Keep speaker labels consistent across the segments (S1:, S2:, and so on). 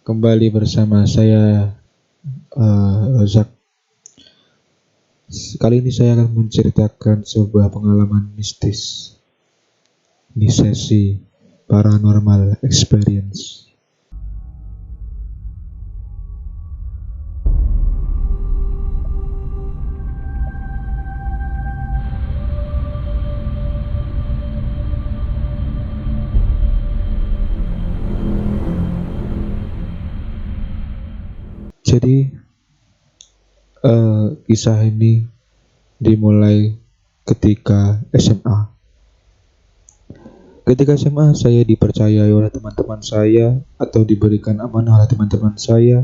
S1: Kembali bersama saya Rozak. Kali ini saya akan menceritakan sebuah pengalaman mistis di sesi Paranormal Experience. Jadi kisah ini dimulai ketika SMA. Ketika SMA saya dipercayai oleh teman-teman saya atau diberikan amanah oleh teman-teman saya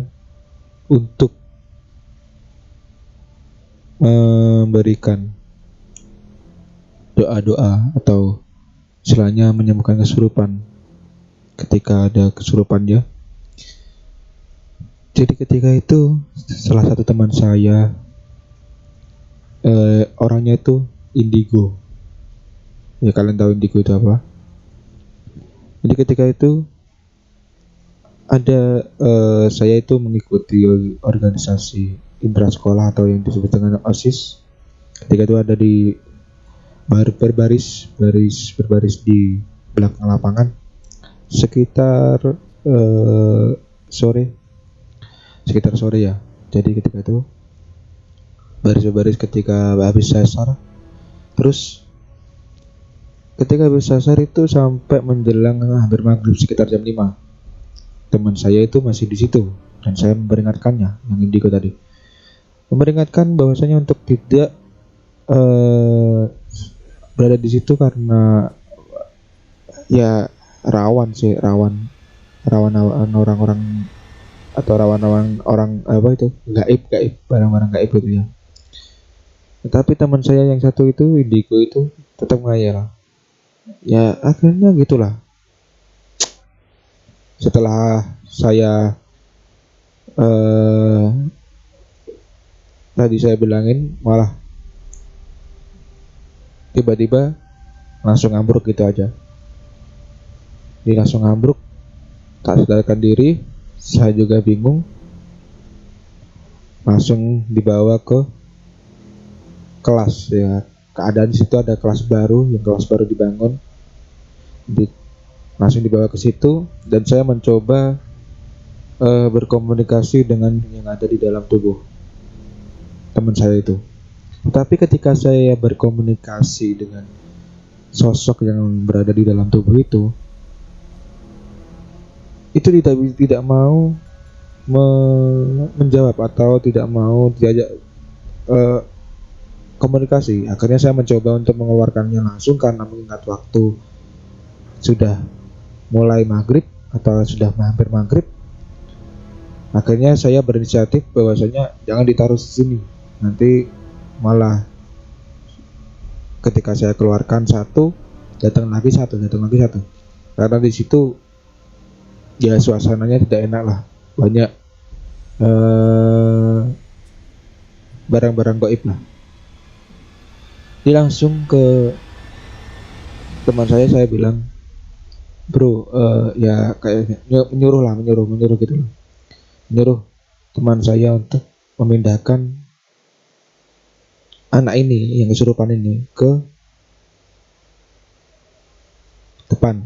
S1: untuk memberikan doa-doa atau istilahnya menyembuhkan kesurupan ketika ada kesurupan ya. Jadi ketika itu salah satu teman saya orangnya itu indigo. Ya kalian tahu indigo itu apa? Jadi ketika itu ada saya itu mengikuti organisasi intrasekolah atau yang disebut dengan OSIS. Ketika itu ada di berbaris di belakang lapangan sekitar sore ya. Jadi ketika itu baris ketika habis sasar, terus ketika habis sasar itu sampai menjelang hampir maghrib sekitar jam 5, teman saya itu masih di situ dan saya memperingatkannya, yang indigo tadi, memperingatkan bahwasanya untuk tidak berada di situ karena ya rawan orang-orang atau rawan orang apa itu gaib barang-barang gaib itu ya. Tetapi teman saya yang satu itu indigo itu tetap ngayal. Ya akhirnya gitulah. Setelah saya tadi saya bilangin, malah tiba-tiba langsung ambruk gitu aja. Dia langsung ambruk, tak sadarkan diri. Saya juga bingung, langsung dibawa ke kelas ya. Keadaan di situ ada kelas baru dibangun, langsung dibawa ke situ dan saya mencoba berkomunikasi dengan yang ada di dalam tubuh teman saya itu. Tapi ketika saya berkomunikasi dengan sosok yang berada di dalam tubuh itu tidak mau menjawab atau tidak mau diajak komunikasi. Akhirnya saya mencoba untuk mengeluarkannya langsung karena mengingat waktu sudah mulai maghrib atau sudah hampir maghrib. Akhirnya saya berinisiatif bahwasanya jangan ditaruh di sini, nanti malah ketika saya keluarkan satu datang lagi satu karena di situ ya suasananya tidak enak lah, banyak barang-barang gaib lah. Dia langsung ke teman saya bilang, bro, ya kayak menyuruh gitu loh, menyuruh teman saya untuk memindahkan anak ini yang kesurupan ini ke depan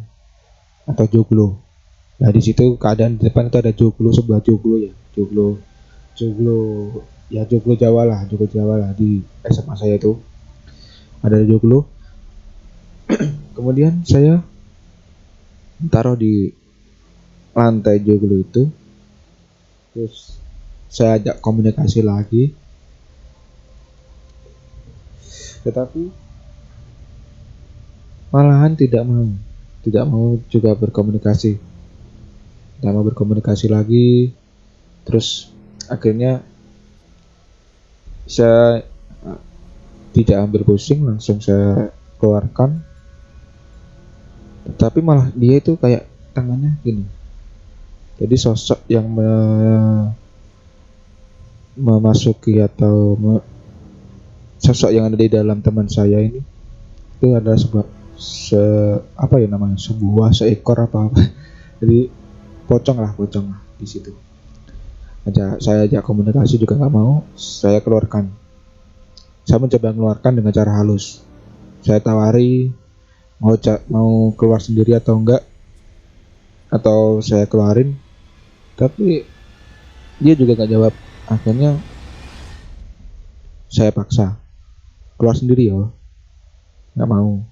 S1: atau joglo. Nah di situ keadaan di depan itu ada sebuah joglo Jawa lah di SMA saya itu ada joglo. Kemudian saya taruh di lantai joglo itu, terus saya ajak komunikasi lagi, tetapi malahan tidak mau juga berkomunikasi lagi. Terus akhirnya saya tidak ambil pusing, langsung saya keluarkan. Tetapi malah dia itu kayak tangannya gini. Jadi sosok yang memasuki atau sosok yang ada di dalam teman saya ini itu adalah sebuah seekor apa. Jadi pocong lah. di situ. Saya ajak komunikasi juga nggak mau, saya keluarkan. Saya mencoba mengeluarkan dengan cara halus. Saya tawari mau keluar sendiri atau enggak, atau saya keluarin, tapi dia juga nggak jawab. Akhirnya saya paksa keluar sendiri yo, nggak mau.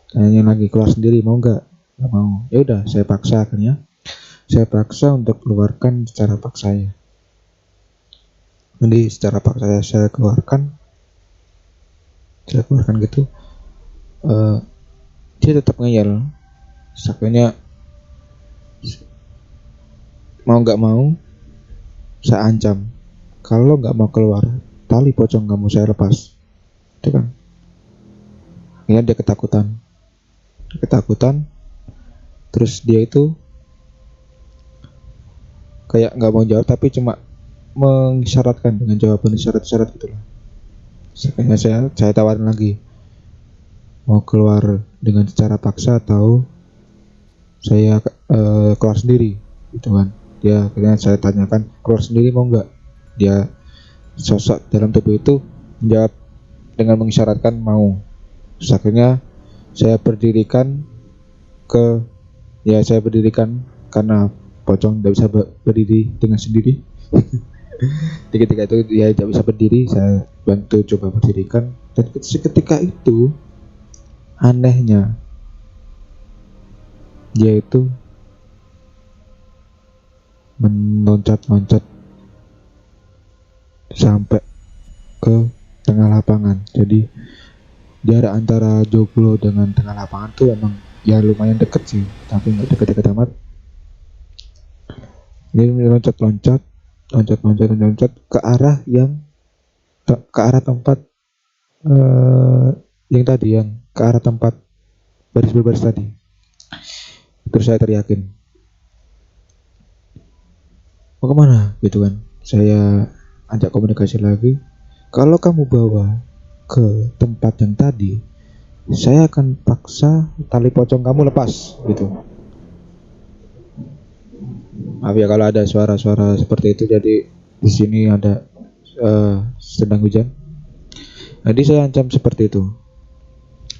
S1: Tanya lagi, keluar sendiri mau nggak mau. Ya udah, saya paksa. Akhirnya saya paksa untuk keluarkan secara paksa ya. Jadi secara paksa saya keluarkan gitu. Dia tetap ngeyel. Akhirnya mau nggak mau saya ancam, kalau nggak mau keluar, tali pocong kamu saya lepas. Itu kan. Akhirnya dia ketakutan. Terus dia itu kayak nggak mau jawab, tapi cuma mengisyaratkan dengan jawaban isyarat-isyarat gitu lah. Akhirnya saya tawarin lagi, mau keluar dengan secara paksa atau saya keluar sendiri gitu kan. Dia akhirnya saya tanyakan, keluar sendiri mau nggak. Dia sosok dalam tubuh itu menjawab dengan mengisyaratkan mau. Terus akhirnya saya berdirikan karena pocong tidak bisa berdiri dengan sendiri. Di ketika itu dia tidak bisa berdiri, saya bantu coba berdirikan. Dan ketika itu anehnya dia itu meloncat-loncat sampai ke tengah lapangan. Jadi jarak antara joglo dengan tengah lapangan tuh emang ya lumayan deket sih, tapi nggak deket-deket amat. Dia loncat-loncat ke arah tempat yang tadi, yang ke arah tempat baris berbaris tadi. Terus saya teriakin, mau kemana gitu kan. Saya ajak komunikasi lagi, kalau kamu bawa ke tempat yang tadi, saya akan paksa tali pocong kamu lepas gitu. Maaf ya kalau ada suara-suara seperti itu, jadi di sini ada sedang hujan. Jadi saya ancam seperti itu,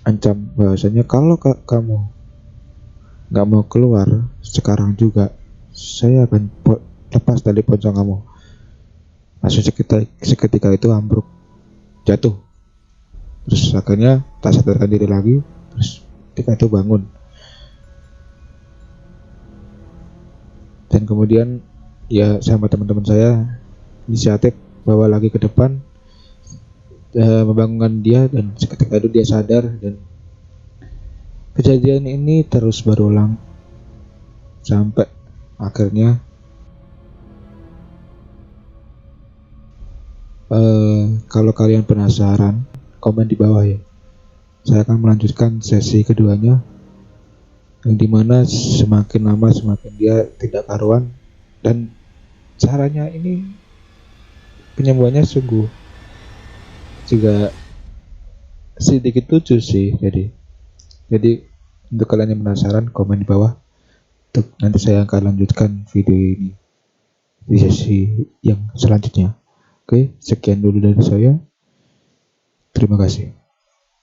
S1: ancam bahwasanya kalau kamu nggak mau keluar sekarang juga, saya akan lepas tali pocong kamu. Langsung seketika itu ambruk, jatuh. Terus akhirnya tak sadarkan diri lagi. Terus ketika itu bangun, dan kemudian ya sama teman-teman saya inisiatif bawa lagi ke depan, membangunkan dia, dan seketika itu dia sadar. Dan kejadian ini terus berulang sampai akhirnya kalau kalian penasaran, komen di bawah ya. Saya akan melanjutkan sesi keduanya, yang dimana semakin lama semakin dia tidak karuan, dan caranya ini penyembuhannya sungguh juga sedikit lucu sih. Jadi untuk kalian yang penasaran, komen di bawah. Nanti saya akan lanjutkan video ini di sesi yang selanjutnya. Oke, sekian dulu dari saya. Terima kasih.